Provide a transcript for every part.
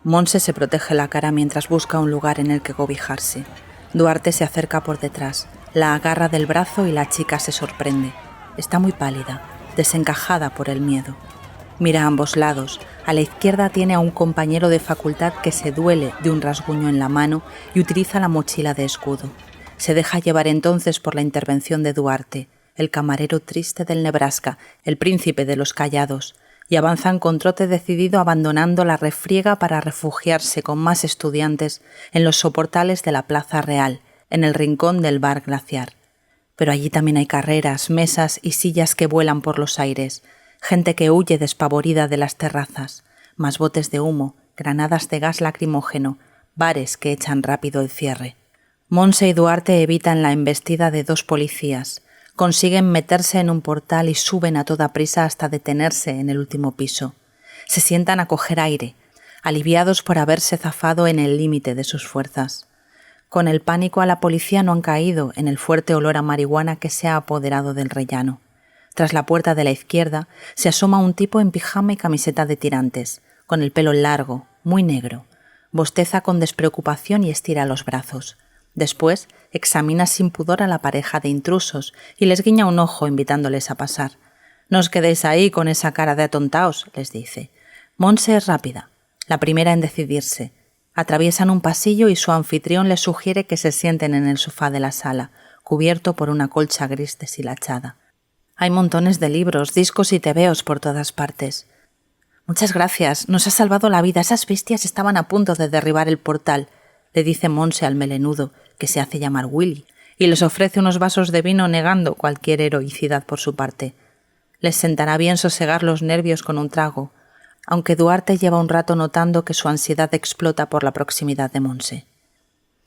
Montse se protege la cara mientras busca un lugar en el que cobijarse. Duarte se acerca por detrás, la agarra del brazo y la chica se sorprende. Está muy pálida, desencajada por el miedo. Mira a ambos lados. A la izquierda tiene a un compañero de facultad que se duele de un rasguño en la mano y utiliza la mochila de escudo. Se deja llevar entonces por la intervención de Duarte, el camarero triste del Nebraska, el príncipe de los callados, y avanzan con trote decidido abandonando la refriega para refugiarse con más estudiantes en los soportales de la Plaza Real, en el rincón del bar Glaciar. Pero allí también hay carreras, mesas y sillas que vuelan por los aires, gente que huye despavorida de las terrazas, más botes de humo, granadas de gas lacrimógeno, bares que echan rápido el cierre. Montse y Duarte evitan la embestida de dos policías, consiguen meterse en un portal y suben a toda prisa hasta detenerse en el último piso. Se sientan a coger aire, aliviados por haberse zafado en el límite de sus fuerzas. Con el pánico a la policía no han caído en el fuerte olor a marihuana que se ha apoderado del rellano. Tras la puerta de la izquierda se asoma un tipo en pijama y camiseta de tirantes, con el pelo largo, muy negro. Bosteza con despreocupación y estira los brazos. Después examina sin pudor a la pareja de intrusos y les guiña un ojo invitándoles a pasar. «No os quedéis ahí con esa cara de atontaos», les dice. Montse es rápida, la primera en decidirse. Atraviesan un pasillo y su anfitrión les sugiere que se sienten en el sofá de la sala, cubierto por una colcha gris deshilachada. Hay montones de libros, discos y tebeos por todas partes. «Muchas gracias, nos has salvado la vida. Esas bestias estaban a punto de derribar el portal», le dice Montse al melenudo, que se hace llamar Willy, y les ofrece unos vasos de vino negando cualquier heroicidad por su parte. Les sentará bien sosegar los nervios con un trago, aunque Duarte lleva un rato notando que su ansiedad explota por la proximidad de Montse.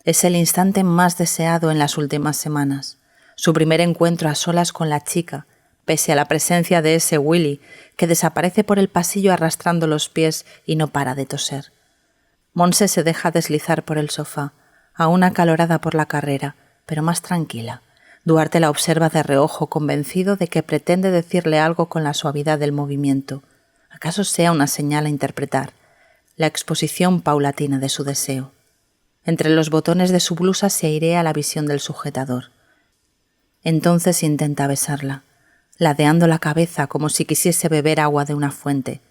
Es el instante más deseado en las últimas semanas, su primer encuentro a solas con la chica, pese a la presencia de ese Willy, que desaparece por el pasillo arrastrando los pies y no para de toser. Montse se deja deslizar por el sofá, aún acalorada por la carrera, pero más tranquila. Duarte la observa de reojo, convencido de que pretende decirle algo con la suavidad del movimiento. ¿Acaso sea una señal a interpretar? La exposición paulatina de su deseo. Entre los botones de su blusa se airea la visión del sujetador. Entonces intenta besarla, ladeando la cabeza como si quisiese beber agua de una fuente.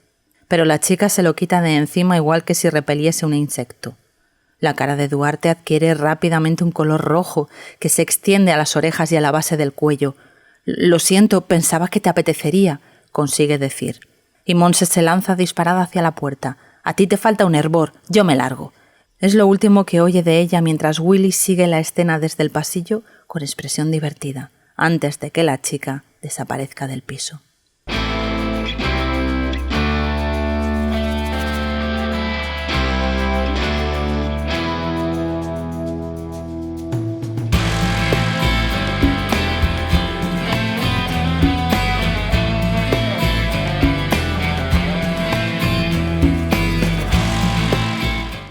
Pero la chica se lo quita de encima igual que si repeliese un insecto. La cara de Duarte adquiere rápidamente un color rojo que se extiende a las orejas y a la base del cuello. «Lo siento, pensaba que te apetecería», consigue decir. Y Montse se lanza disparada hacia la puerta. «A ti te falta un hervor, yo me largo». Es lo último que oye de ella mientras Willy sigue la escena desde el pasillo con expresión divertida, antes de que la chica desaparezca del piso.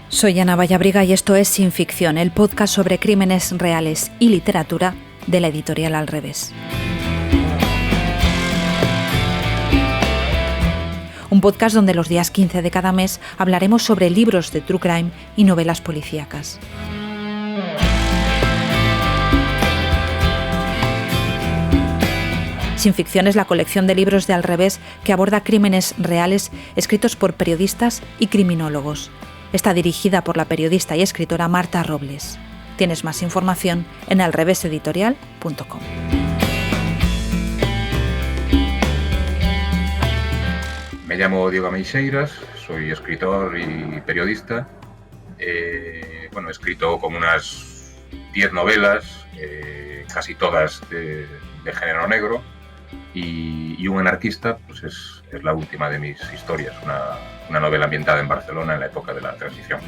Soy Ana Vallabriga y esto es Sin Ficción, el podcast sobre crímenes reales y literatura de la editorial Al Revés. Un podcast donde los días 15 de cada mes hablaremos sobre libros de true crime y novelas policíacas. Sin Ficción es la colección de libros de Al Revés que aborda crímenes reales escritos por periodistas y criminólogos. Está dirigida por la periodista y escritora Marta Robles. Tienes más información en alreveseditorial.com. Me llamo Diego Ameixeiras, soy escritor y periodista. He escrito como unas 10 novelas, casi todas de género negro, y Un anarquista pues es la última de mis historias, una novela ambientada en Barcelona en la época de la transición.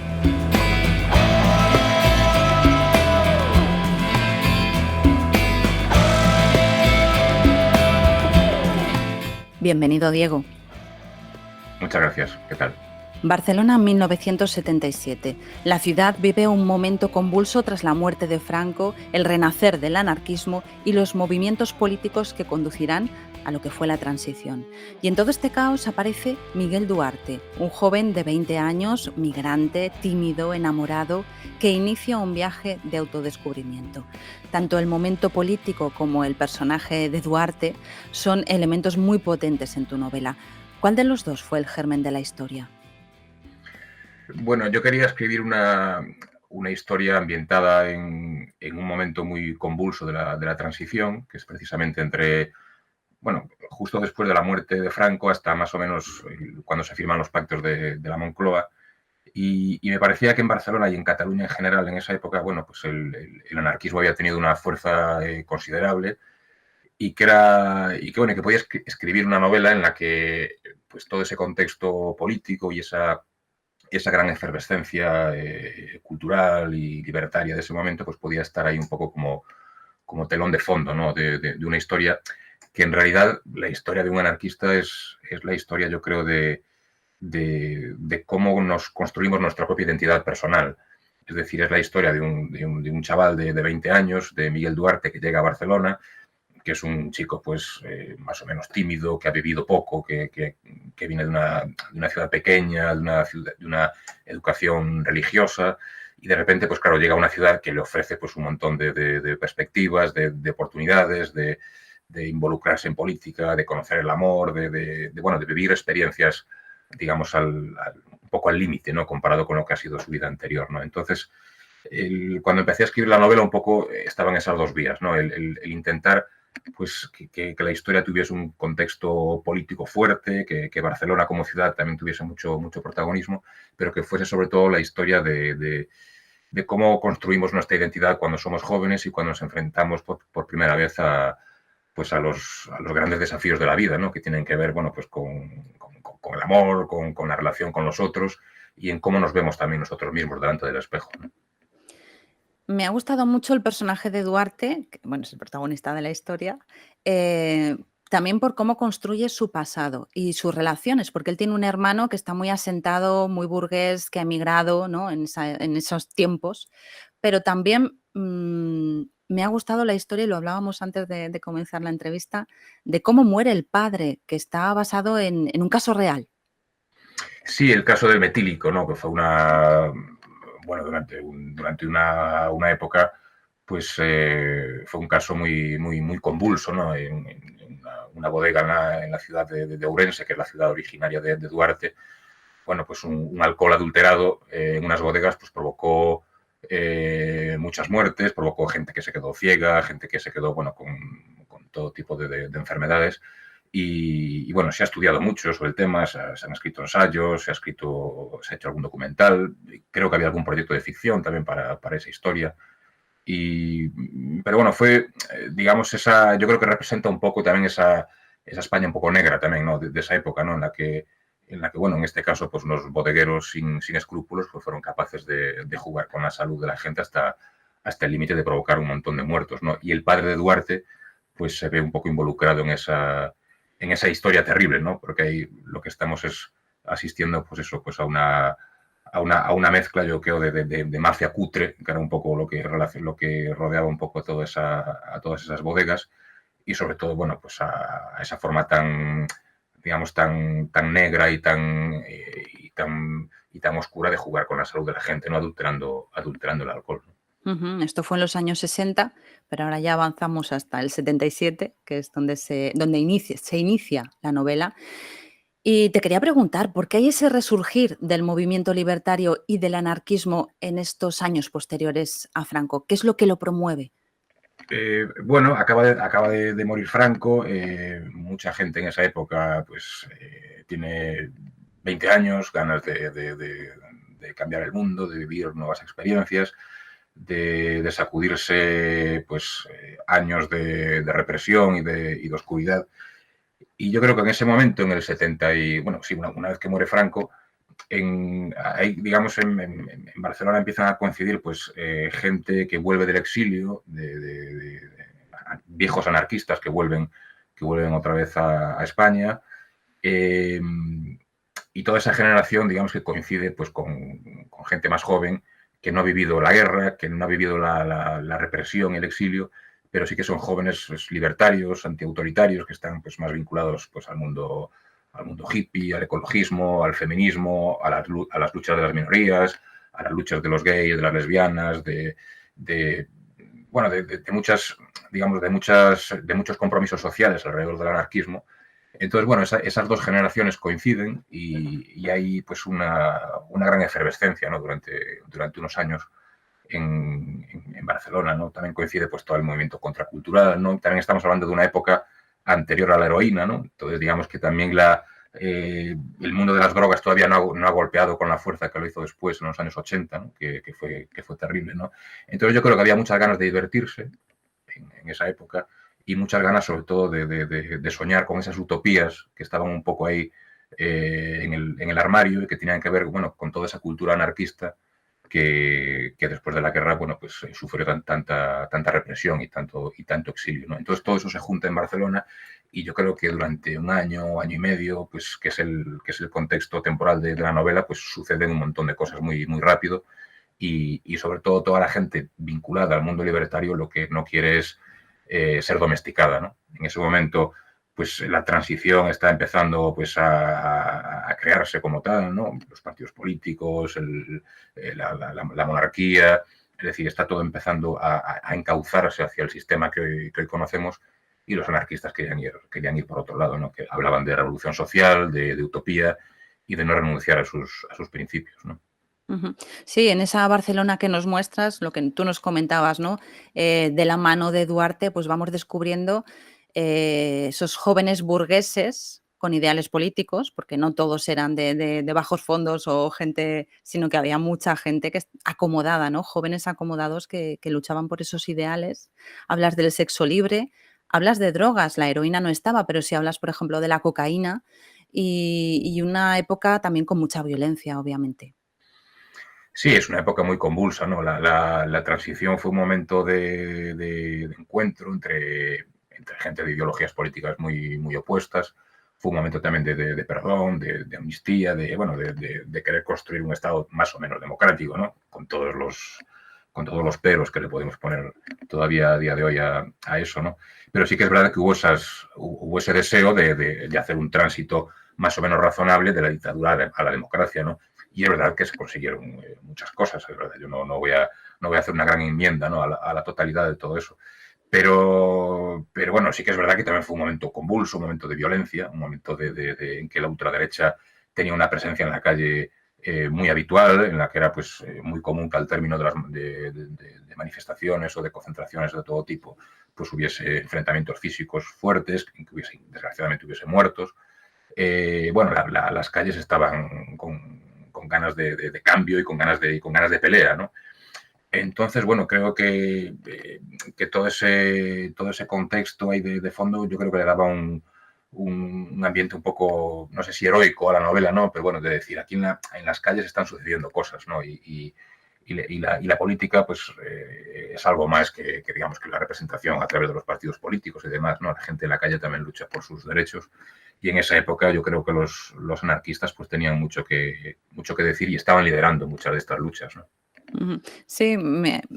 Bienvenido, Diego. Muchas gracias. ¿Qué tal? Barcelona, 1977. La ciudad vive un momento convulso tras la muerte de Franco, el renacer del anarquismo y los movimientos políticos que conducirán a lo que fue la transición. Y en todo este caos aparece Miguel Duarte, un joven de 20 años, migrante, tímido, enamorado, que inicia un viaje de autodescubrimiento. Tanto el momento político como el personaje de Duarte son elementos muy potentes en tu novela. ¿Cuál de los dos fue el germen de la historia? Bueno, yo quería escribir una historia ambientada en un momento muy convulso de la transición, que es precisamente entre, bueno, justo después de la muerte de Franco hasta más o menos cuando se firman los pactos de la Moncloa. Y me parecía que en Barcelona y en Cataluña en general, en esa época, bueno, pues el anarquismo había tenido una fuerza considerable y que podía escribir una novela en la que pues todo ese contexto político y esa gran efervescencia cultural y libertaria de ese momento, pues podía estar ahí un poco como telón de fondo, ¿no? De una historia que en realidad la historia de un anarquista es la historia, yo creo, de cómo nos construimos nuestra propia identidad personal. Es decir, es la historia de un chaval de 20 años, de Miguel Duarte, que llega a Barcelona, que es un chico pues más o menos tímido, que ha vivido poco, que viene de una ciudad pequeña, de una educación religiosa, y de repente, pues claro, llega a una ciudad que le ofrece pues un montón de perspectivas, de oportunidades, de involucrarse en política, de conocer el amor, bueno, de vivir experiencias, digamos, un poco al límite, ¿no? Comparado con lo que ha sido su vida anterior, ¿no? Entonces, cuando empecé a escribir la novela, un poco estaban esas dos vías, ¿no? El intentar pues que la historia tuviese un contexto político fuerte, que Barcelona como ciudad también tuviese mucho, mucho protagonismo, pero que fuese sobre todo la historia de cómo construimos nuestra identidad cuando somos jóvenes y cuando nos enfrentamos por primera vez a los grandes desafíos de la vida, ¿no? Que tienen que ver, bueno, pues con el amor, con la relación con los otros y en cómo nos vemos también nosotros mismos delante del espejo, ¿no? Me ha gustado mucho el personaje de Duarte, que, bueno, es el protagonista de la historia, también por cómo construye su pasado y sus relaciones, porque él tiene un hermano que está muy asentado, muy burgués, que ha emigrado, ¿no? En esos tiempos, pero también me ha gustado la historia, y lo hablábamos antes de comenzar la entrevista, de cómo muere el padre, que está basado en un caso real. Sí, el caso del metílico, ¿no? Que fue bueno, durante una época, pues fue un caso muy, muy, muy convulso, ¿no? En una bodega en la ciudad de Ourense, que es la ciudad originaria de Duarte. Bueno, pues un alcohol adulterado en unas bodegas pues provocó muchas muertes, provocó gente que se quedó ciega, gente que se quedó, bueno, con todo tipo de enfermedades. Bueno, se ha estudiado mucho sobre el tema, se han escrito ensayos, se ha hecho algún documental, creo que había algún proyecto de ficción también para esa historia. Pero bueno, fue, digamos, yo creo que representa un poco también esa España un poco negra también, ¿no? De esa época, ¿no? En la que, bueno, en este caso, pues unos bodegueros sin escrúpulos pues fueron capaces de jugar con la salud de la gente hasta el límite de provocar un montón de muertos, ¿no? Y el padre de Duarte, pues se ve un poco involucrado en esa historia terrible, ¿no? Porque ahí lo que estamos es asistiendo, pues eso, pues a una mezcla, yo creo, de mafia cutre, que era un poco lo que rodeaba un poco a todas esas bodegas, y sobre todo, bueno, pues a esa forma tan, digamos, tan negra y tan oscura de jugar con la salud de la gente, ¿no? Adulterando el alcohol, ¿no? Esto fue en los años 60, pero ahora ya avanzamos hasta el 77, que es donde se inicia la novela. Y te quería preguntar, ¿por qué hay ese resurgir del movimiento libertario y del anarquismo en estos años posteriores a Franco? ¿Qué es lo que lo promueve? Bueno, acaba de morir Franco, mucha gente en esa época pues tiene 20 años, ganas de cambiar el mundo, de vivir nuevas experiencias, de sacudirse pues años de represión y de oscuridad. Y yo creo que en ese momento, en el 70 bueno, sí, una vez que muere Franco, ahí, digamos, en Barcelona empiezan a coincidir pues gente que vuelve del exilio, de viejos anarquistas que vuelven otra vez a España, eh, y toda esa generación, digamos, que coincide pues con gente más joven que no ha vivido la guerra, que no ha vivido la represión y el exilio, pero sí que son jóvenes pues, libertarios, antiautoritarios, que están pues, más vinculados pues, al mundo hippie, al ecologismo, al feminismo, a las luchas de las minorías, a las luchas de los gays, de las lesbianas, de bueno, de muchas, digamos, de muchos compromisos sociales alrededor del anarquismo. Entonces, bueno, esas dos generaciones coinciden y hay pues una gran efervescencia, ¿no? Durante unos años en Barcelona, ¿no? También coincide pues todo el movimiento contracultural, ¿no? También estamos hablando de una época anterior a la heroína, ¿no? Entonces, digamos que también el mundo de las drogas todavía no ha golpeado con la fuerza que lo hizo después, en los años 80, ¿no? que fue terrible, ¿no? Entonces yo creo que había muchas ganas de divertirse en esa época y muchas ganas sobre todo de soñar con esas utopías que estaban un poco ahí en el armario y que tenían que ver, bueno, con toda esa cultura anarquista que después de la guerra, bueno, pues sufrió tanta represión y tanto exilio, ¿no? Entonces todo eso se junta en Barcelona y yo creo que durante un año y medio, pues que es el contexto temporal de la novela, pues suceden un montón de cosas muy rápido y sobre todo toda la gente vinculada al mundo libertario lo que no quiere es ser domesticada, ¿no? En ese momento pues la transición está empezando pues a crearse como tal, ¿no? Los partidos políticos, la monarquía, es decir, está todo empezando a encauzarse hacia el sistema que hoy conocemos y los anarquistas querían ir por otro lado, ¿no? Que hablaban de revolución social, de utopía y de no renunciar a sus principios, ¿no? Ujú. Sí, en esa Barcelona que nos muestras, lo que tú nos comentabas, ¿no? De la mano de Duarte, pues vamos descubriendo esos jóvenes burgueses con ideales políticos, porque no todos eran de bajos fondos o gente, sino que había mucha gente que acomodada, ¿no? Jóvenes acomodados que luchaban por esos ideales. Hablas del sexo libre, hablas de drogas, la heroína no estaba, pero si hablas, por ejemplo, de la cocaína y una época también con mucha violencia, obviamente. Sí, es una época muy convulsa, ¿no? La transición fue un momento de encuentro entre gente de ideologías políticas muy opuestas. Fue un momento también de perdón, de amnistía, bueno, de querer construir un Estado más o menos democrático, ¿no? Con todos los peros que le podemos poner todavía a día de hoy a eso, ¿no? Pero sí que es verdad que hubo ese deseo de hacer un tránsito más o menos razonable de la dictadura a la democracia, ¿no? Y es verdad que se consiguieron muchas cosas, es verdad. Yo no voy a hacer una gran enmienda, ¿no? a la totalidad de todo eso. Pero bueno, sí que es verdad que también fue un momento convulso, un momento de violencia, un momento en que la ultraderecha tenía una presencia en la calle muy habitual, en la que era pues muy común que al término de manifestaciones o de concentraciones de todo tipo, pues hubiese enfrentamientos físicos fuertes, que desgraciadamente hubiese muertos. Bueno, las calles estaban con ganas de cambio y con ganas de pelea, ¿no? Entonces, bueno, creo que todo ese contexto ahí de fondo, yo creo que le daba un ambiente un poco, no sé si heroico a la novela, ¿no? Pero bueno, de decir, aquí en las calles están sucediendo cosas, ¿no? Y la política, pues, es algo más digamos, que la representación a través de los partidos políticos y demás, ¿no? La gente en la calle también lucha por sus derechos. Y en esa época yo creo que los anarquistas pues tenían mucho que decir y estaban liderando muchas de estas luchas, ¿no? Ujú. Sí,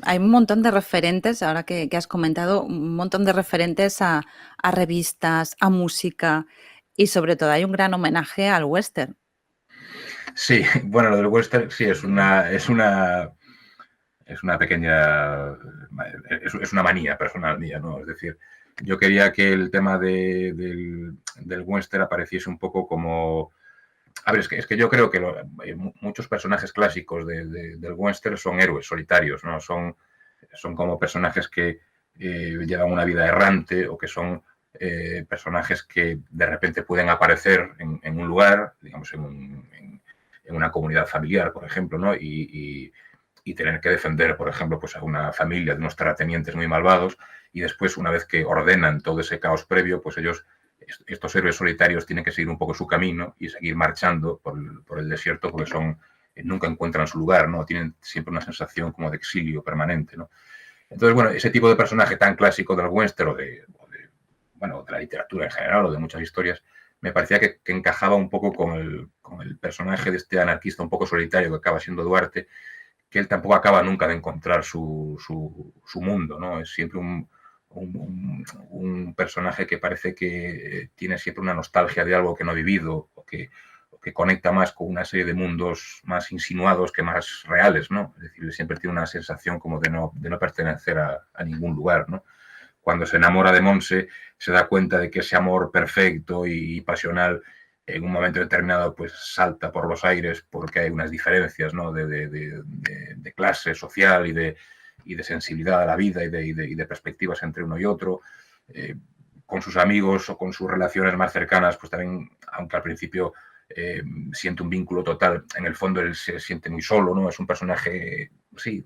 hay un montón de referentes, ahora que has comentado, un montón de referentes a revistas, a música y sobre todo hay un gran homenaje al western. Sí, bueno, lo del western sí es una pequeña, es una manía personal mía, ¿no? Es decir, yo quería que el tema del western apareciese un poco como... A ver, es que yo creo que muchos personajes clásicos del western son héroes solitarios, ¿no? Son como personajes que llevan una vida errante o que son personajes que de repente pueden aparecer en un lugar, digamos, en una comunidad familiar, por ejemplo, ¿no? Y tener que defender, por ejemplo, pues a una familia de unos terratenientes muy malvados y después, una vez que ordenan todo ese caos previo, pues estos héroes solitarios tienen que seguir un poco su camino y seguir marchando por el desierto porque nunca encuentran su lugar, ¿no? Tienen siempre una sensación como de exilio permanente, ¿no? Entonces, bueno, ese tipo de personaje tan clásico del western bueno, de la literatura en general o de muchas historias, me parecía que encajaba un poco con el personaje de este anarquista un poco solitario que acaba siendo Duarte, que él tampoco acaba nunca de encontrar su mundo, ¿no? Es siempre un personaje que parece que tiene siempre una nostalgia de algo que no ha vivido o que conecta más con una serie de mundos más insinuados que más reales, ¿no? Es decir, siempre tiene una sensación como de no pertenecer a ningún lugar, ¿no? Cuando se enamora de Monse, se da cuenta de que ese amor perfecto y pasional en un momento determinado pues salta por los aires porque hay unas diferencias, ¿no? de clase social y de sensibilidad a la vida y de perspectivas entre uno y otro. Con sus amigos o con sus relaciones más cercanas, pues también, aunque al principio siente un vínculo total, en el fondo él se siente muy solo, ¿no? Es un personaje, sí,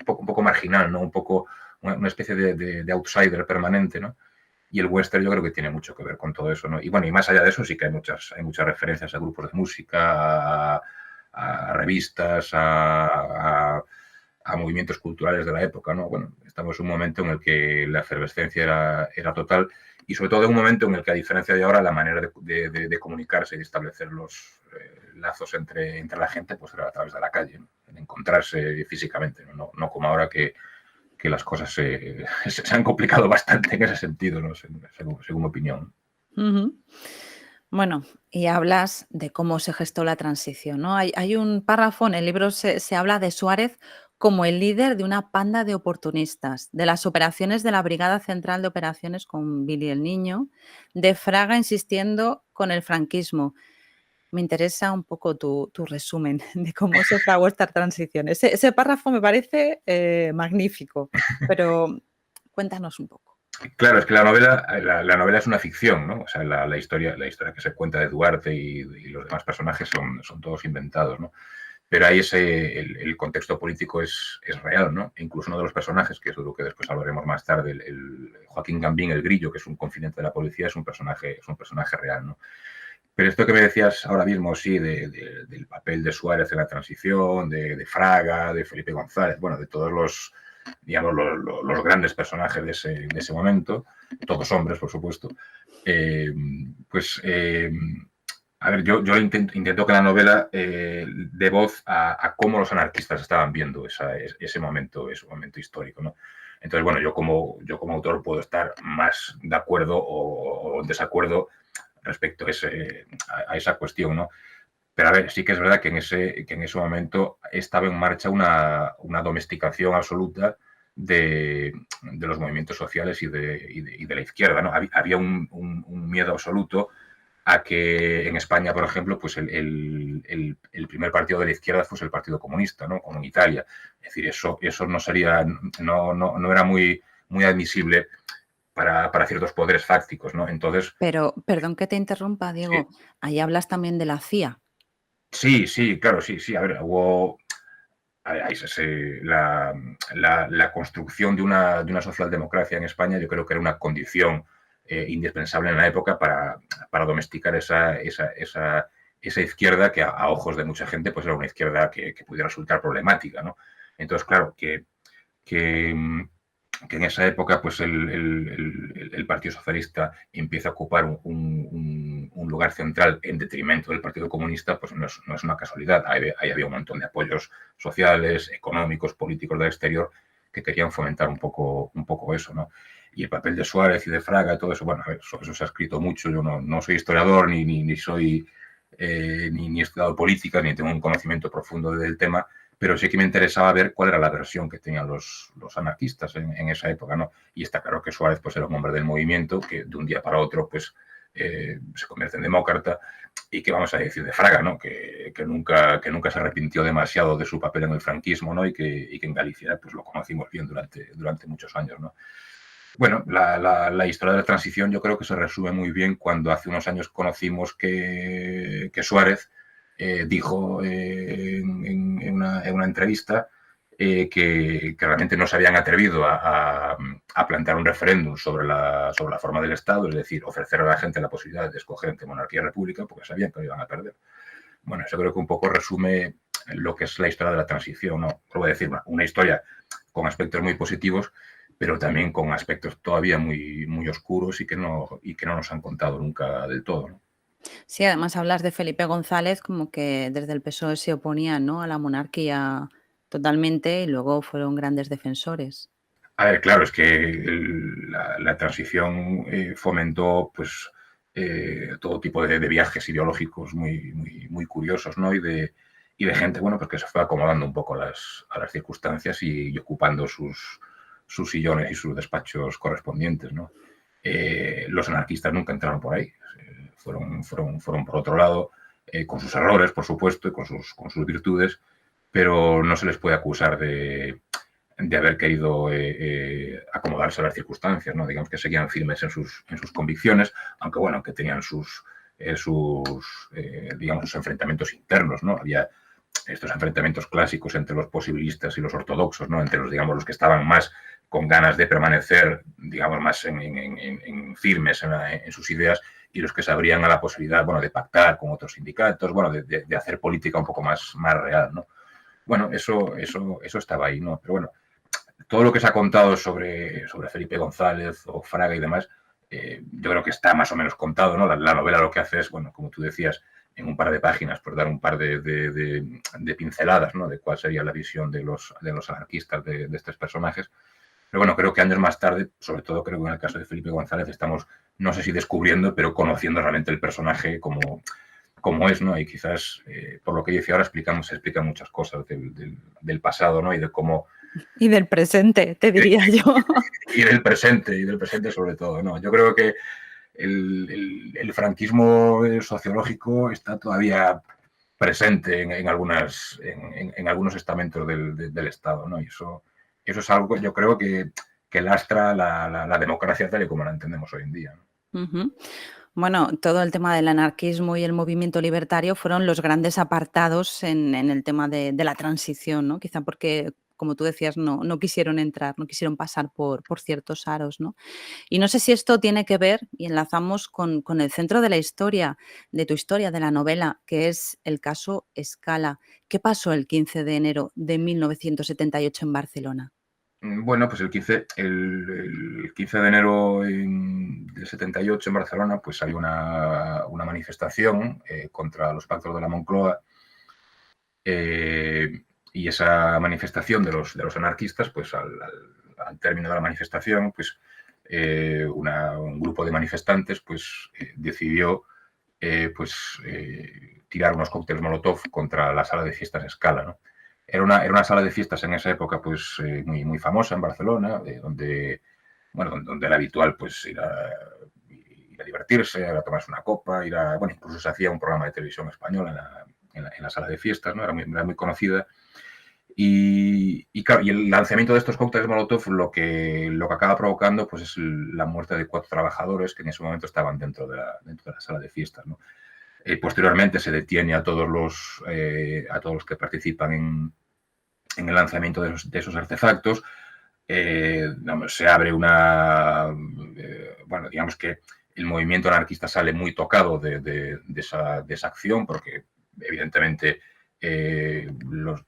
un poco marginal, ¿no? Un poco una especie de outsider permanente, ¿no? Y el western yo creo que tiene mucho que ver con todo eso, ¿no? Y bueno, y más allá de eso sí que hay muchas referencias a grupos de música, a revistas, a movimientos culturales de la época, ¿no? Bueno, estamos en un momento en el que la efervescencia era total y sobre todo en un momento en el que, a diferencia de ahora, la manera de comunicarse y de establecer los lazos entre la gente pues era a través de la calle, ¿no? En encontrarse físicamente, no como ahora que las cosas se han complicado bastante en ese sentido, ¿no? Según mi opinión. Ujú. Bueno, y hablas de cómo se gestó la transición, ¿no? Hay un párrafo en el libro, se habla de Suárez como el líder de una panda de oportunistas, de las operaciones de la Brigada Central de Operaciones con Billy el Niño, de Fraga insistiendo con el franquismo. Me interesa un poco tu resumen de cómo se fraguó esta transición. Ese párrafo me parece magnífico, pero cuéntanos un poco. Claro, es que la novela es una ficción, ¿no? O sea, la historia que se cuenta de Duarte y los demás personajes son todos inventados, ¿no? Pero ahí el contexto político es real, ¿no? E incluso uno de los personajes, que es lo que después hablaremos más tarde, el Joaquín Gambín, el Grillo, que es un confidente de la policía, es un personaje real, ¿no? Pero esto que me decías ahora mismo, sí, del papel de Suárez en la transición, de Fraga, de Felipe González, bueno, de todos los, digamos, los grandes personajes de ese momento, todos hombres, por supuesto, eh, pues, a ver, yo intento que la novela dé voz a cómo los anarquistas estaban viendo ese momento histórico, ¿no? Entonces, bueno, yo como autor puedo estar más de acuerdo o en desacuerdo respecto a esa cuestión, ¿no? Pero a ver, sí que es verdad que en ese momento estaba en marcha una domesticación absoluta de los movimientos sociales y de la izquierda, ¿no? Había un miedo absoluto a que en España, por ejemplo, pues el primer partido de la izquierda fuese el Partido Comunista, ¿no? Como en Italia. Es decir, eso no sería, no era muy admisible para ciertos poderes fácticos, ¿no? Entonces, Pero, perdón que te interrumpa, sí, Diego, ahí hablas también de la CIA. sí, claro, sí. A ver, hubo la construcción de una socialdemocracia en España, yo creo que era una condición indispensable en la época para domesticar esa izquierda que a ojos de mucha gente pues era una izquierda que pudiera resultar problemática, ¿no? Entonces, claro, que, que en esa época pues el Partido Socialista empieza a ocupar un lugar central en detrimento del Partido Comunista, pues no es una casualidad. Ahí había un montón de apoyos sociales, económicos, políticos del exterior que querían fomentar un poco eso, ¿no? Y el papel de Suárez y de Fraga y todo eso, bueno, a ver, eso se ha escrito mucho, yo no soy historiador ni soy ni he estudiado política, ni tengo un conocimiento profundo del tema, pero sí que me interesaba ver cuál era la versión que tenían los anarquistas en esa época, ¿no? Y está claro que Suárez pues, era un hombre del movimiento que de un día para otro pues, se convierte en demócrata y que vamos a decir de Fraga, ¿no? Que nunca se arrepintió demasiado de su papel en el franquismo, ¿no? Y que en Galicia pues, lo conocimos bien durante muchos años, ¿no? Bueno, la historia de la transición yo creo que se resume muy bien cuando hace unos años conocimos que Suárez dijo en una entrevista que realmente no se habían atrevido a plantear un referéndum sobre la forma del Estado, es decir, ofrecer a la gente la posibilidad de escoger entre monarquía y república, porque sabían que lo iban a perder. Bueno, eso creo que un poco resume lo que es la historia de la transición, ¿no? Voy a decir, una historia con aspectos muy positivos, pero también con aspectos todavía muy oscuros y que no nos han contado nunca del todo, ¿no? Sí, además hablas de Felipe González como que desde el PSOE se oponía, ¿no?, a la monarquía totalmente y luego fueron grandes defensores. A ver, claro, es que la transición fomentó pues todo tipo de viajes ideológicos muy curiosos, ¿no? Y de gente, bueno, pues que se fue acomodando un poco a las circunstancias y ocupando sus sillones y sus despachos correspondientes, ¿no? Los anarquistas nunca entraron por ahí, fueron por otro lado, con sus errores, por supuesto, y con sus virtudes, pero no se les puede acusar de haber querido acomodarse a las circunstancias, ¿no? Digamos que seguían firmes en sus convicciones, aunque bueno, aunque tenían digamos, sus enfrentamientos internos, ¿no? Había estos enfrentamientos clásicos entre los posibilistas y los ortodoxos, ¿no? Entre digamos, los que estaban más con ganas de permanecer, digamos, más firmes en sus ideas y los que se abrían a la posibilidad, bueno, de pactar con otros sindicatos, bueno, de hacer política un poco más real, ¿no? Bueno, eso estaba ahí, ¿no? Pero bueno, todo lo que se ha contado sobre Felipe González o Fraga y demás, yo creo que está más o menos contado, ¿no? La novela lo que hace es, bueno, como tú decías, en un par de páginas, por dar un par de pinceladas, ¿no? De cuál sería la visión de los anarquistas de estos personajes. Pero bueno, creo que años más tarde, sobre todo creo que en el caso de Felipe González, estamos, no sé si descubriendo, pero conociendo realmente el personaje como es, ¿no? Y quizás, por lo que yo decía ahora, se explican muchas cosas del pasado, ¿no? Y de cómo Y del presente, te diría yo. y del presente sobre todo, ¿no? Yo creo que el franquismo sociológico está todavía presente en algunos estamentos del Estado, ¿no? Y eso es algo que yo creo que lastra la democracia tal y como la entendemos hoy en día, ¿no? Ujú. Bueno, todo el tema del anarquismo y el movimiento libertario fueron los grandes apartados en el tema de la transición, ¿no? Quizá porque, como tú decías, no quisieron entrar, no quisieron pasar por ciertos aros, ¿no? Y no sé si esto tiene que ver, y enlazamos con el centro de la historia, de tu historia, de la novela, que es el caso Scala. ¿Qué pasó el 15 de enero de 1978 en Barcelona? Bueno, pues el 15 de enero del 78 en Barcelona, pues hay una manifestación contra los pactos de la Moncloa, y esa manifestación de los anarquistas, pues al término de la manifestación, pues un grupo de manifestantes pues decidió tirar unos cócteles Molotov contra la sala de fiestas Scala, ¿no? Era una sala de fiestas en esa época pues muy famosa en Barcelona, donde era habitual pues ir a divertirse, a tomarse una copa, bueno, incluso se hacía un programa de televisión española en la sala de fiestas, ¿no? Era muy conocida. Claro, y el lanzamiento de estos cócteles Molotov lo que acaba provocando pues es la muerte de 4 trabajadores que en ese momento estaban dentro de la sala de fiestas, ¿no? Posteriormente se detiene a todos los que participan en el lanzamiento de esos artefactos. Se abre bueno, digamos que el movimiento anarquista sale muy tocado de esa acción, porque evidentemente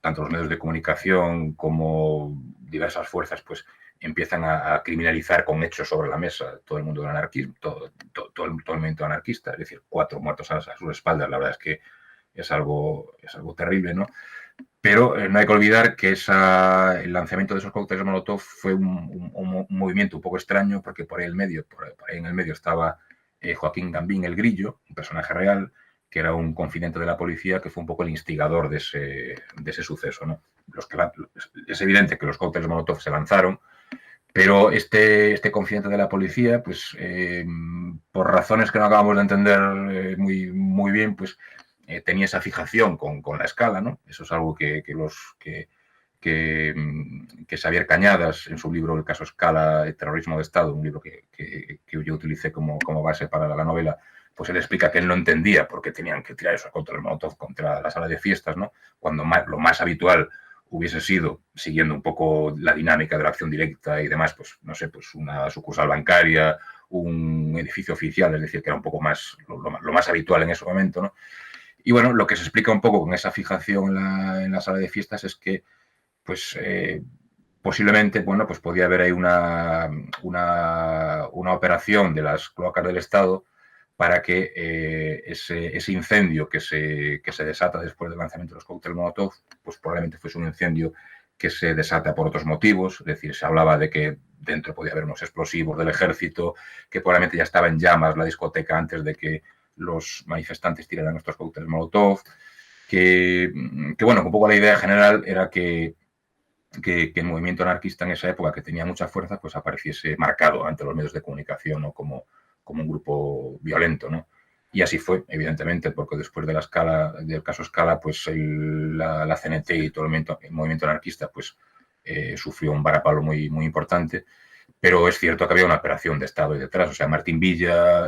tanto los medios de comunicación como diversas fuerzas pues empiezan a criminalizar con hechos sobre la mesa todo el mundo del anarquismo, todo el movimiento anarquista, es decir, 4 muertos a sus espaldas. La verdad es que es algo terrible, ¿no? Pero no hay que olvidar que el lanzamiento de esos cócteles Molotov fue un movimiento un poco extraño, porque por ahí en el medio estaba Joaquín Gambín el Grillo, un personaje real, que era un confidente de la policía, que fue un poco el instigador de ese suceso, ¿no? Es evidente que los cócteles Molotov se lanzaron, pero este confidente de la policía, pues por razones que no acabamos de entender muy bien, pues tenía esa fijación con la Scala, ¿no? Eso es algo que Xavier Cañadas, en su libro El caso Scala, el terrorismo de Estado, un libro que yo utilicé como base para la novela, pues él explica que él no entendía por qué tenían que tirar esos cócteles Molotov contra la sala de fiestas, ¿no? Cuando lo más habitual hubiese sido, siguiendo un poco la dinámica de la acción directa y demás, pues no sé, pues una sucursal bancaria, un edificio oficial, es decir, que era un poco más lo más habitual en ese momento, ¿no? Y bueno, lo que se explica un poco con esa fijación en la sala de fiestas es que, pues, posiblemente, bueno, pues podía haber ahí una operación de las cloacas del Estado para que ese incendio que se desata después del lanzamiento de los cócteles Molotov, pues probablemente fuese un incendio que se desata por otros motivos, es decir, se hablaba de que dentro podía haber unos explosivos del ejército, que probablemente ya estaba en llamas la discoteca antes de que los manifestantes tiraran estos cócteles Molotov, que bueno, un poco la idea general era que el movimiento anarquista en esa época, que tenía mucha fuerza, pues apareciese marcado ante los medios de comunicación, ¿no? como un grupo violento, ¿no? Y así fue, evidentemente, porque después de del caso Scala, pues la CNT y todo el movimiento anarquista pues sufrió un varapalo muy, muy importante, pero es cierto que había una operación de Estado ahí detrás, o sea, Martín Villa,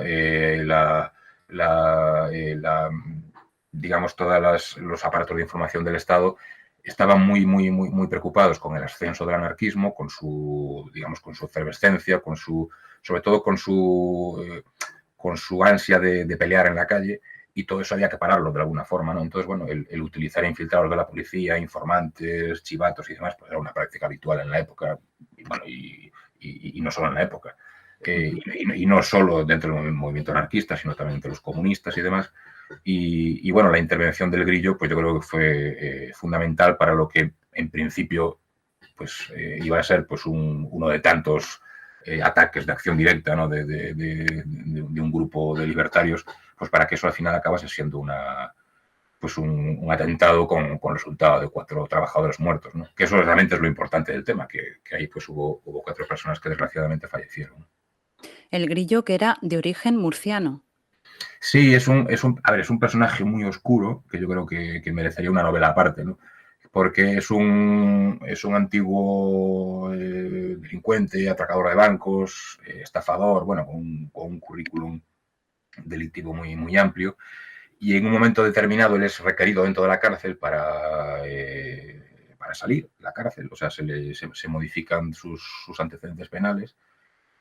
digamos, todos los aparatos de información del Estado estaban muy, muy, muy, muy preocupados con el ascenso del anarquismo, con su, digamos, con su efervescencia, sobre todo con su ansia de pelear en la calle, y todo eso había que pararlo de alguna forma, ¿no? Entonces, bueno, el utilizar infiltrados de la policía, informantes, chivatos y demás, pues era una práctica habitual en la época, y, bueno, y no solo en la época. Y no solo dentro del movimiento anarquista, sino también entre los comunistas y demás. Y bueno, la intervención del Grillo, pues yo creo que fue fundamental para lo que en principio pues iba a ser pues uno de tantos ataques de acción directa, ¿no? de un grupo de libertarios, pues para que eso al final acabase siendo un atentado con resultado de 4 trabajadores muertos, ¿no? Que eso realmente es lo importante del tema, que ahí pues hubo 4 personas que desgraciadamente fallecieron. El Grillo, que era de origen murciano. Sí, es un personaje muy oscuro que yo creo que merecería una novela aparte, ¿no? Porque es un antiguo delincuente, atracador de bancos, estafador, bueno, con un currículum delictivo muy, muy amplio. Y en un momento determinado él es requerido dentro de la cárcel para salir de la cárcel. O sea, se modifican sus antecedentes penales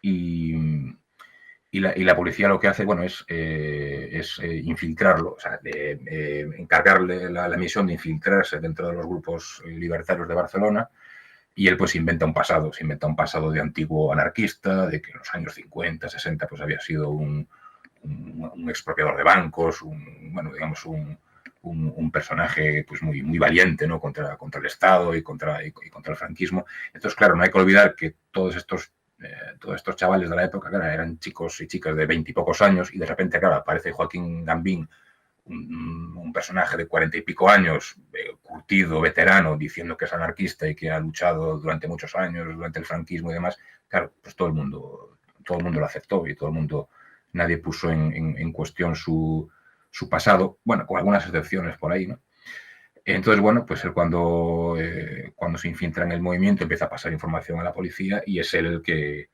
y la policía lo que hace, bueno, es infiltrarlo, o sea, encargarle la misión de infiltrarse dentro de los grupos libertarios de Barcelona, y él pues inventa un pasado, de antiguo anarquista, de que en los años 50, 60 pues había sido un expropiador de bancos, un personaje pues muy, muy valiente, ¿no? contra el Estado y contra el franquismo. Entonces, claro, no hay que olvidar que todos estos chavales de la época, claro, eran chicos y chicas de 20 y pocos años, y de repente, claro, aparece Joaquín Gambín, un personaje de 40 y pico años, curtido, veterano, diciendo que es anarquista y que ha luchado durante muchos años, durante el franquismo y demás. Claro, pues todo el mundo lo aceptó, y nadie puso en cuestión su pasado, bueno, con algunas excepciones por ahí, ¿no? Entonces, bueno, pues él cuando se infiltra en el movimiento empieza a pasar información a la policía, y es él el que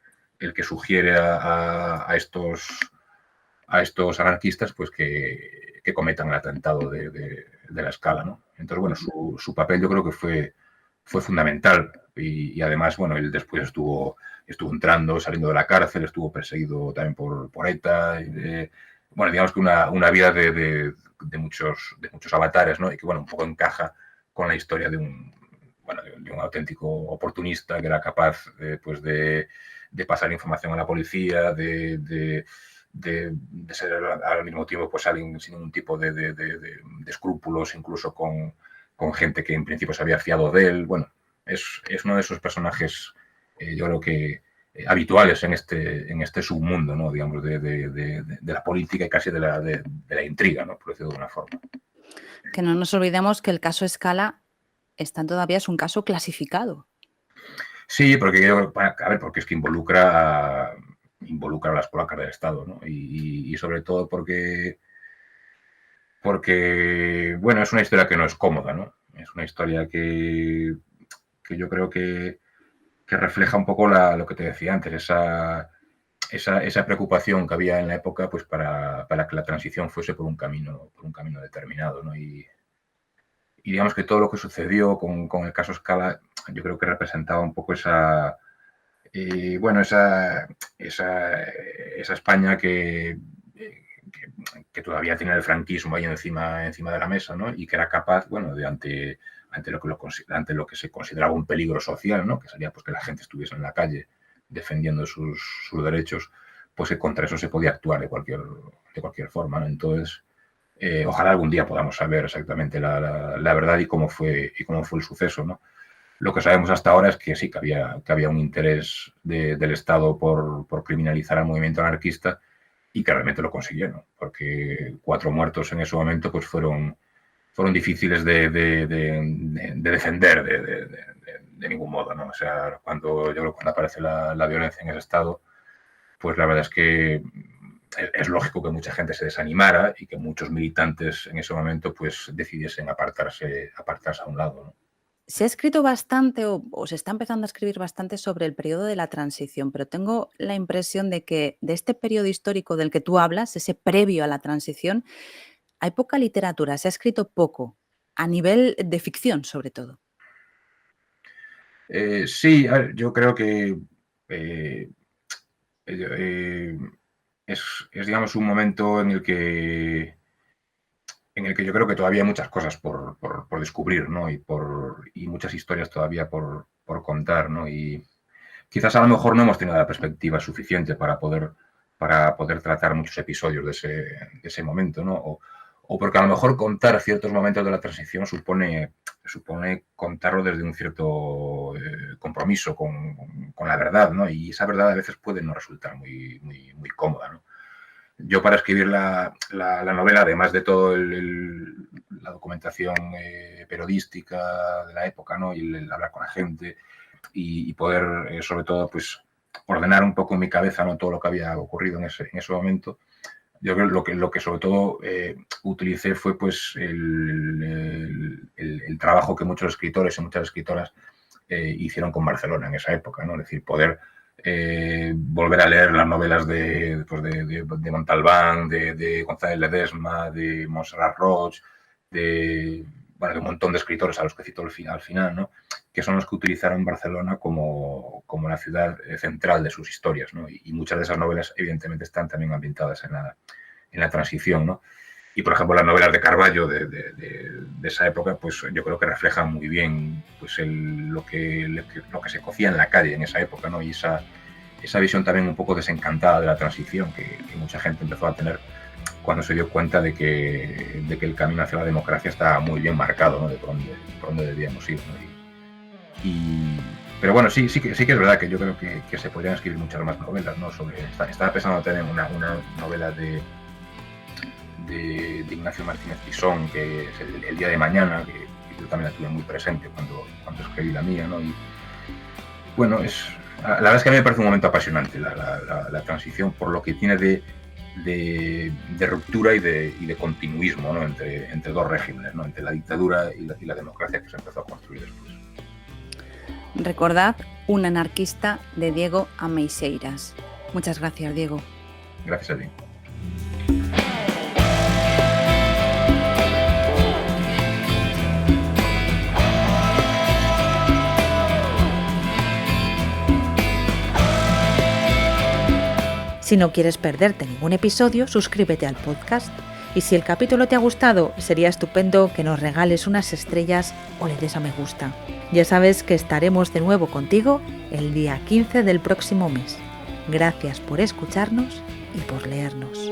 sugiere a estos anarquistas pues que cometan el atentado de la Scala, ¿no? Entonces, bueno, su papel yo creo que fue fundamental, y además, bueno, él después estuvo entrando, saliendo de la cárcel, estuvo perseguido también por ETA, bueno, digamos que una vida de muchos avatares, ¿no? Y que, bueno, un poco encaja con la historia de un auténtico oportunista que era capaz pues de pasar información a la policía, de ser al mismo tiempo pues alguien sin ningún tipo de escrúpulos, incluso con gente que en principio se había fiado de él. Bueno, es uno de esos personajes, yo creo que habituales en este submundo, ¿no? Digamos, de la política y casi de la intriga, ¿no? Por decirlo de alguna forma. Que no nos olvidemos que el caso Scala todavía es un caso clasificado. Sí, porque es que involucra a las polacas del Estado, ¿no? Y sobre todo porque, bueno, es una historia que no es cómoda, ¿no? Es una historia que yo creo que refleja un poco lo que te decía antes, esa preocupación que había en la época pues para que la transición fuese por un camino determinado, ¿no? Y digamos que todo lo que sucedió con el caso Scala, yo creo que representaba un poco esa España que todavía tiene el franquismo ahí encima de la mesa, ¿no? Y que era capaz, bueno, ante lo que se consideraba un peligro social, ¿no? Que sería pues que la gente estuviese en la calle defendiendo sus derechos, pues que contra eso se podía actuar de cualquier forma, ¿no? Entonces, ojalá algún día podamos saber exactamente la verdad y cómo fue el suceso, ¿no? Lo que sabemos hasta ahora es que sí, que había un interés del Estado por criminalizar al movimiento anarquista y que realmente lo consiguieron, porque 4 muertos en ese momento pues fueron difíciles de defender de ningún modo, ¿no? O sea, yo creo que cuando aparece la violencia en ese estado, pues la verdad es que es lógico que mucha gente se desanimara y que muchos militantes en ese momento pues decidiesen apartarse a un lado, ¿no? Se ha escrito bastante o se está empezando a escribir bastante sobre el periodo de la transición, pero tengo la impresión de que de este periodo histórico del que tú hablas, ese previo a la transición, hay poca literatura, se ha escrito poco, a nivel de ficción sobre todo. Sí, yo creo que es, digamos, un momento en el que yo creo que todavía hay muchas cosas por descubrir, ¿no? Y muchas historias todavía por contar, ¿no? Y quizás a lo mejor no hemos tenido la perspectiva suficiente para poder tratar muchos episodios de ese momento, ¿no? O porque a lo mejor contar ciertos momentos de la transición supone contarlo desde un cierto compromiso con la verdad, ¿no? Y esa verdad a veces puede no resultar muy cómoda, ¿no? Yo para escribir la novela, además de todo la documentación periodística de la época, ¿no? Y el hablar con la gente y poder, sobre todo, pues ordenar un poco en mi cabeza, ¿no? Todo lo que había ocurrido en ese momento. Yo creo que lo que sobre todo utilicé fue pues el trabajo que muchos escritores y muchas escritoras hicieron con Barcelona en esa época, ¿no? Es decir, poder volver a leer las novelas de Montalbán, de González Ledesma, de Montserrat Roig, de un montón de escritores a los que cito al final, ¿no? Que son los que utilizaron Barcelona como la ciudad central de sus historias, ¿no? Y muchas de esas novelas evidentemente están también ambientadas en la transición, ¿no? Y, por ejemplo, las novelas de Carballo de esa época, pues yo creo que reflejan muy bien pues lo que se cocía en la calle en esa época, ¿no? Y esa visión también un poco desencantada de la transición que mucha gente empezó a tener cuando se dio cuenta de que el camino hacia la democracia estaba muy bien marcado, ¿no? De por dónde debíamos ir, ¿no? Pero bueno, sí que es verdad que yo creo que se podrían escribir muchas más novelas, ¿no? Estaba pensando tener una novela de Ignacio Martínez Pisón, que es el día de mañana, que yo también la tuve muy presente cuando escribí la mía, ¿no? Y bueno, la verdad es que a mí me parece un momento apasionante la transición, por lo que tiene de ruptura y de continuismo, ¿no? entre dos regímenes, ¿no? Entre la dictadura y la democracia que se empezó a construir después. Recordad Un anarquista de Diego Ameixeiras. Muchas gracias, Diego. Gracias a ti. Si no quieres perderte ningún episodio, suscríbete al podcast. Y si el capítulo te ha gustado, sería estupendo que nos regales unas estrellas o le des a me gusta. Ya sabes que estaremos de nuevo contigo el día 15 del próximo mes. Gracias por escucharnos y por leernos.